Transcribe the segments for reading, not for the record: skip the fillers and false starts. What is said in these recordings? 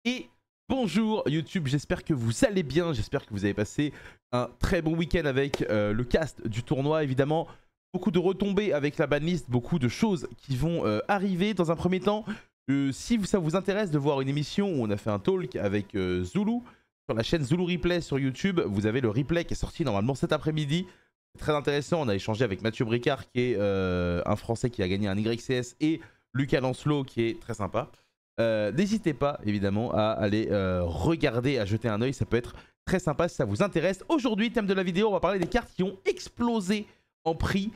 Et bonjour YouTube, j'espère que vous allez bien, j'espère que vous avez passé un très bon week-end avec le cast du tournoi. Évidemment, beaucoup de retombées avec la banlist, beaucoup de choses qui vont arriver. Dans un premier temps, si ça vous intéresse de voir une émission où on a fait un talk avec Zulu, sur la chaîne Zulu Replay sur YouTube, vous avez le replay qui est sorti normalement cet après-midi. C'est très intéressant, on a échangé avec Mathieu Bricard qui est un Français qui a gagné un YCS et Lucas Lancelot qui est très sympa. N'hésitez pas évidemment à aller regarder, à jeter un oeil, ça peut être très sympa si ça vous intéresse. Aujourd'hui, thème de la vidéo, on va parler des cartes qui ont explosé en prix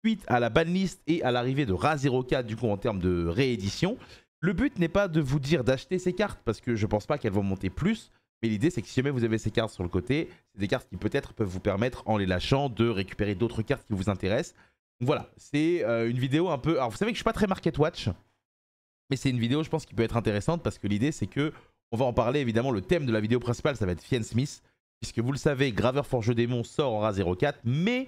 suite à la banlist et à l'arrivée de Ra04 du coup en termes de réédition. Le but n'est pas de vous dire d'acheter ces cartes parce que je pense pas qu'elles vont monter plus, mais l'idée c'est que si jamais vous avez ces cartes sur le côté, c'est des cartes qui peut-être peuvent vous permettre en les lâchant de récupérer d'autres cartes qui vous intéressent. Donc voilà, c'est une vidéo un peu... Alors vous savez que je suis pas très market watch, mais c'est une vidéo, je pense, qui peut être intéressante parce que l'idée, c'est que on va en parler. Évidemment, le thème de la vidéo principale, ça va être Fiend Smith, puisque vous le savez, Graveur Forge Démon sort en Ra04, mais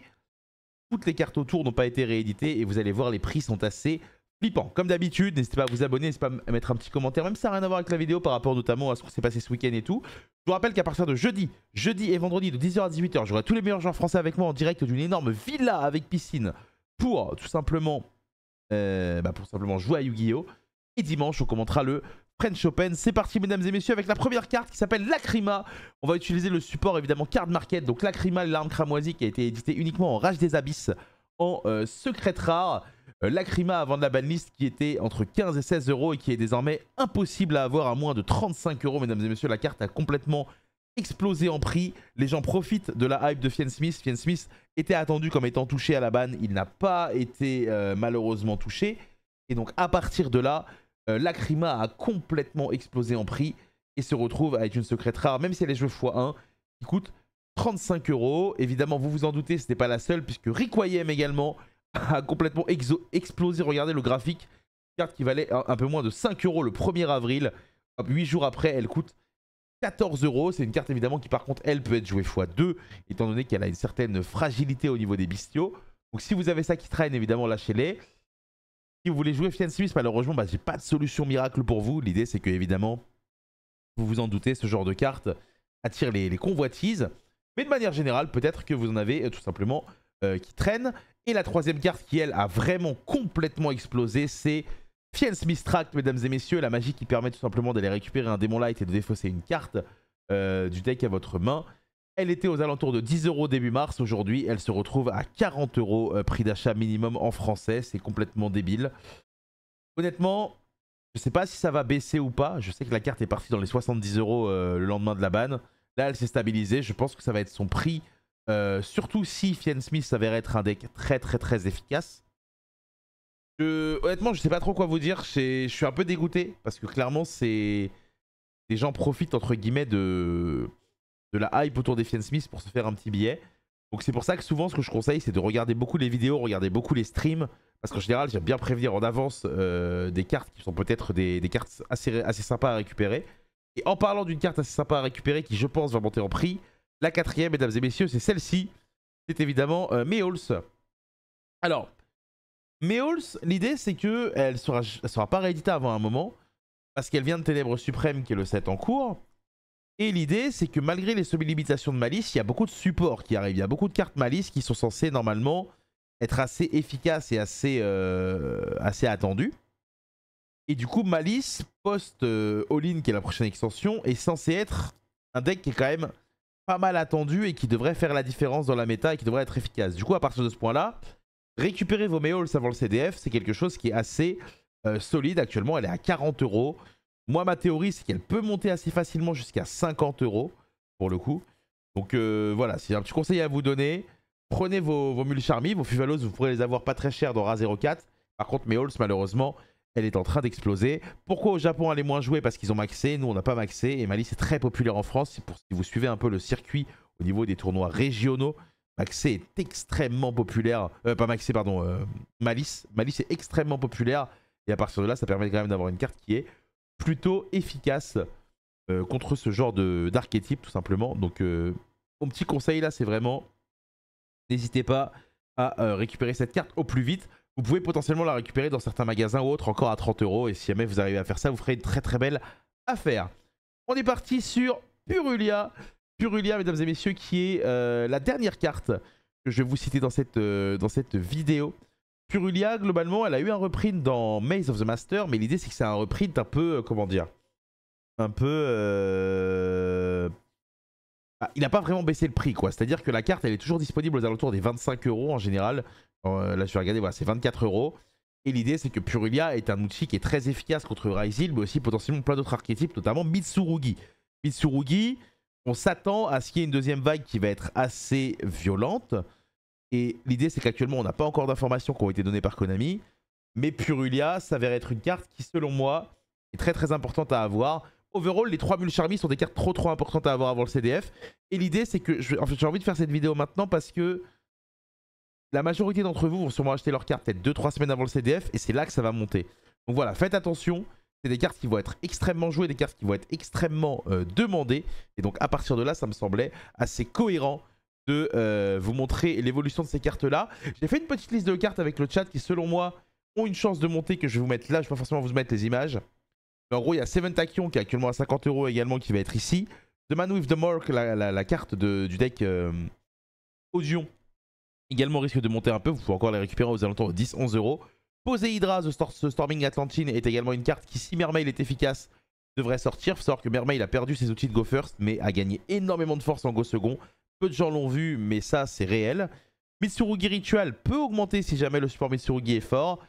toutes les cartes autour n'ont pas été rééditées et vous allez voir, les prix sont assez flippants. Comme d'habitude, n'hésitez pas à vous abonner, n'hésitez pas à mettre un petit commentaire, même si ça n'a rien à voir avec la vidéo par rapport notamment à ce qu'on s'est passé ce week-end et tout. Je vous rappelle qu'à partir de jeudi et vendredi de 10h à 18h, j'aurai tous les meilleurs joueurs français avec moi en direct d'une énorme villa avec piscine pour tout simplement, jouer à Yu-Gi-Oh! Et dimanche, on commentera le French Open. C'est parti, mesdames et messieurs, avec la première carte qui s'appelle Lacrima. On va utiliser le support, évidemment, Card Market. Donc, Lacrima, l'arme cramoisie qui a été édité uniquement en Rage des Abysses en secrète rare. Lacrima, avant de la banlist, qui était entre 15 et 16 euros et qui est désormais impossible à avoir à moins de 35 euros. Mesdames et messieurs, la carte a complètement explosé en prix. Les gens profitent de la hype de Fiend Smith. Fiend Smith était attendu comme étant touché à la ban. Il n'a pas été malheureusement touché. Et donc, à partir de là, Lacrima a complètement explosé en prix et se retrouve avec une secrète rare, même si elle est jouée x1, qui coûte 35 euros. Évidemment, vous vous en doutez, ce n'est pas la seule, puisque Requiem également a complètement explosé. Regardez le graphique, carte qui valait un peu moins de 5 euros le 1er avril. 8 jours après, elle coûte 14 euros. C'est une carte évidemment qui par contre, elle peut être jouée x2, étant donné qu'elle a une certaine fragilité au niveau des bestiaux. Donc si vous avez ça qui traîne, évidemment, lâchez-les. Si vous voulez jouer Fiend Smith, malheureusement, j'ai pas de solution miracle pour vous. L'idée, c'est que, évidemment, vous vous en doutez, ce genre de carte attire les convoitises. Mais de manière générale, peut-être que vous en avez tout simplement qui traînent. Et la troisième carte qui, elle, a vraiment complètement explosé, c'est Fiend Smith Tract, mesdames et messieurs. La magie qui permet tout simplement d'aller récupérer un démon light et de défausser une carte du deck à votre main. Elle était aux alentours de 10 euros début mars. Aujourd'hui, elle se retrouve à 40 euros prix d'achat minimum en français. C'est complètement débile. Honnêtement, je ne sais pas si ça va baisser ou pas. Je sais que la carte est partie dans les 70 euros le lendemain de la ban. Là, elle s'est stabilisée. Je pense que ça va être son prix. Surtout si Fiend Smith s'avère être un deck très efficace. Honnêtement, je ne sais pas trop quoi vous dire. Je suis un peu dégoûté parce que clairement, les gens profitent entre guillemets de la hype autour des Fiend Smith pour se faire un petit billet. Donc c'est pour ça que souvent ce que je conseille, c'est de regarder beaucoup les vidéos, regarder beaucoup les streams, parce qu'en général j'aime bien prévenir en avance des cartes qui sont peut-être des cartes assez sympas à récupérer. Et en parlant d'une carte assez sympa à récupérer qui je pense va monter en prix, la quatrième, mesdames et messieurs, c'est celle-ci. C'est évidemment Meowls. Alors, Meowls, l'idée c'est qu'elle sera pas rééditée avant un moment, parce qu'elle vient de Ténèbres Suprêmes qui est le set en cours. Et l'idée, c'est que malgré les semi-limitations de Malice, il y a beaucoup de supports qui arrivent. Il y a beaucoup de cartes Malice qui sont censées normalement être assez efficaces et assez attendues. Et du coup, Malice, post-All-In, qui est la prochaine extension, est censé être un deck qui est quand même pas mal attendu et qui devrait faire la différence dans la méta et qui devrait être efficace. Du coup, à partir de ce point-là, récupérer vos Meowls avant le CDF, c'est quelque chose qui est assez solide. Actuellement, elle est à 40 euros. Moi, ma théorie, c'est qu'elle peut monter assez facilement jusqu'à 50 euros pour le coup. Donc voilà, c'est un petit conseil à vous donner. Prenez vos mules Charmy, vos Fuvalos, vous pourrez les avoir pas très cher dans Ra04. Par contre, Meowls, malheureusement, elle est en train d'exploser. Pourquoi au Japon elle est moins jouée? Parce qu'ils ont maxé, nous on n'a pas maxé. Et Malice est très populaire en France. Pour si vous suivez un peu le circuit au niveau des tournois régionaux, maxé est extrêmement populaire. Pas maxé, pardon, Malice. Malice est extrêmement populaire. Et à partir de là, ça permet quand même d'avoir une carte qui est plutôt efficace contre ce genre d'archétype tout simplement. Donc mon petit conseil là, c'est vraiment n'hésitez pas à récupérer cette carte au plus vite. Vous pouvez potentiellement la récupérer dans certains magasins ou autres encore à 30 euros. Et si jamais vous arrivez à faire ça, vous ferez une très belle affaire. On est parti sur Purulia. Purulia, mesdames et messieurs, qui est la dernière carte que je vais vous citer dans cette vidéo. Purulia, globalement, elle a eu un reprint dans Maze of the Master, mais l'idée c'est que c'est un reprint un peu, comment dire, un peu... il n'a pas vraiment baissé le prix, quoi. C'est-à-dire que la carte, elle est toujours disponible aux alentours des 25 € en général. Là, je vais regarder, voilà, c'est 24 €. Et l'idée, c'est que Purulia est un outil qui est très efficace contre Ryzil, mais aussi potentiellement plein d'autres archétypes, notamment Mitsurugi. Mitsurugi, on s'attend à ce qu'il y ait une deuxième vague qui va être assez violente. Et l'idée, c'est qu'actuellement, on n'a pas encore d'informations qui ont été données par Konami. Mais Purulia s'avère être une carte qui, selon moi, est très très importante à avoir. Overall, les 3 mules Charmy sont des cartes trop importantes à avoir avant le CDF. Et l'idée, c'est que j'ai envie de faire cette vidéo maintenant parce que la majorité d'entre vous vont sûrement acheter leurs cartes peut-être 2-3 semaines avant le CDF et c'est là que ça va monter. Donc voilà, faites attention. C'est des cartes qui vont être extrêmement jouées, des cartes qui vont être extrêmement demandées. Et donc à partir de là, ça me semblait assez cohérent de vous montrer l'évolution de ces cartes-là. J'ai fait une petite liste de cartes avec le chat qui, selon moi, ont une chance de monter que je vais vous mettre là. Je ne vais pas forcément vous mettre les images. Mais en gros, il y a Seven Tachyon qui est actuellement à 50 € également qui va être ici. The Man with the Mark, la carte du deck Audion, également risque de monter un peu. Vous pouvez encore les récupérer aux alentours de 10-11 €. Poséhydra, The Storming Atlantine, est également une carte qui, si Mermail est efficace, devrait sortir. Il faut savoir que Mermail a perdu ses outils de Go First, mais a gagné énormément de force en Go Second. Peu de gens l'ont vu, mais ça, c'est réel. Mitsurugi Ritual peut augmenter si jamais le support Mitsurugi est fort.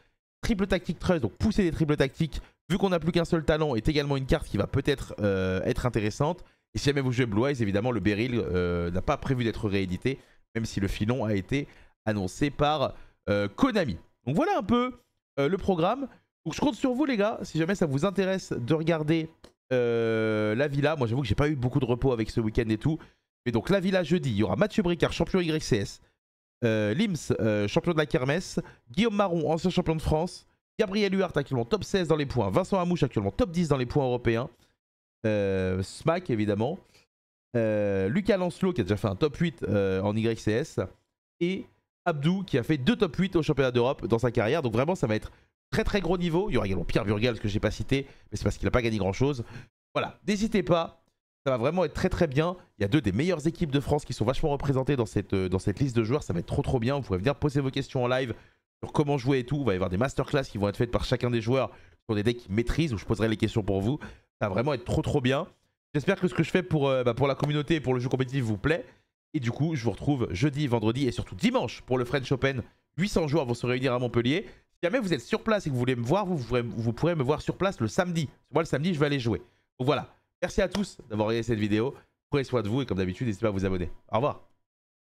Triple Tactique Trust, donc pousser des triples tactiques, vu qu'on n'a plus qu'un seul talent, est également une carte qui va peut-être être intéressante. Et si jamais vous jouez Blue Eyes, évidemment, le Beryl n'a pas prévu d'être réédité, même si le filon a été annoncé par Konami. Donc voilà un peu le programme. Donc je compte sur vous les gars, si jamais ça vous intéresse de regarder la Villa. Moi j'avoue que j'ai pas eu beaucoup de repos avec ce week-end et tout. Mais donc la Villa jeudi, il y aura Mathieu Bricard, champion YCS. Lims, champion de la Kermesse. Guillaume Marron, ancien champion de France. Gabriel Huart, actuellement top 16 dans les points. Vincent Hamouche, actuellement top 10 dans les points européens. Smack évidemment. Lucas Lancelot qui a déjà fait un top 8 en YCS. Et Abdou qui a fait 2 top 8 au championnat d'Europe dans sa carrière. Donc vraiment ça va être très très gros niveau. Il y aura également Pierre Burgal, ce que j'ai pas cité, mais c'est parce qu'il n'a pas gagné grand chose. Voilà, n'hésitez pas, ça va vraiment être très très bien. Il y a 2 des meilleures équipes de France qui sont vachement représentées dans cette liste de joueurs. Ça va être trop bien. Vous pouvez venir poser vos questions en live sur comment jouer et tout. Il va y avoir des masterclass qui vont être faites par chacun des joueurs sur des decks qu'ils maîtrisent, où je poserai les questions pour vous. Ça va vraiment être trop bien. J'espère que ce que je fais pour la communauté et pour le jeu compétitif vous plaît. Et du coup, je vous retrouve jeudi, vendredi et surtout dimanche pour le French Open. 800 joueurs vont se réunir à Montpellier. Si jamais vous êtes sur place et que vous voulez me voir, vous pourrez me voir sur place le samedi. Moi, le samedi, je vais aller jouer. Donc voilà. Merci à tous d'avoir regardé cette vidéo. Prenez soin de vous et comme d'habitude, n'hésitez pas à vous abonner. Au revoir.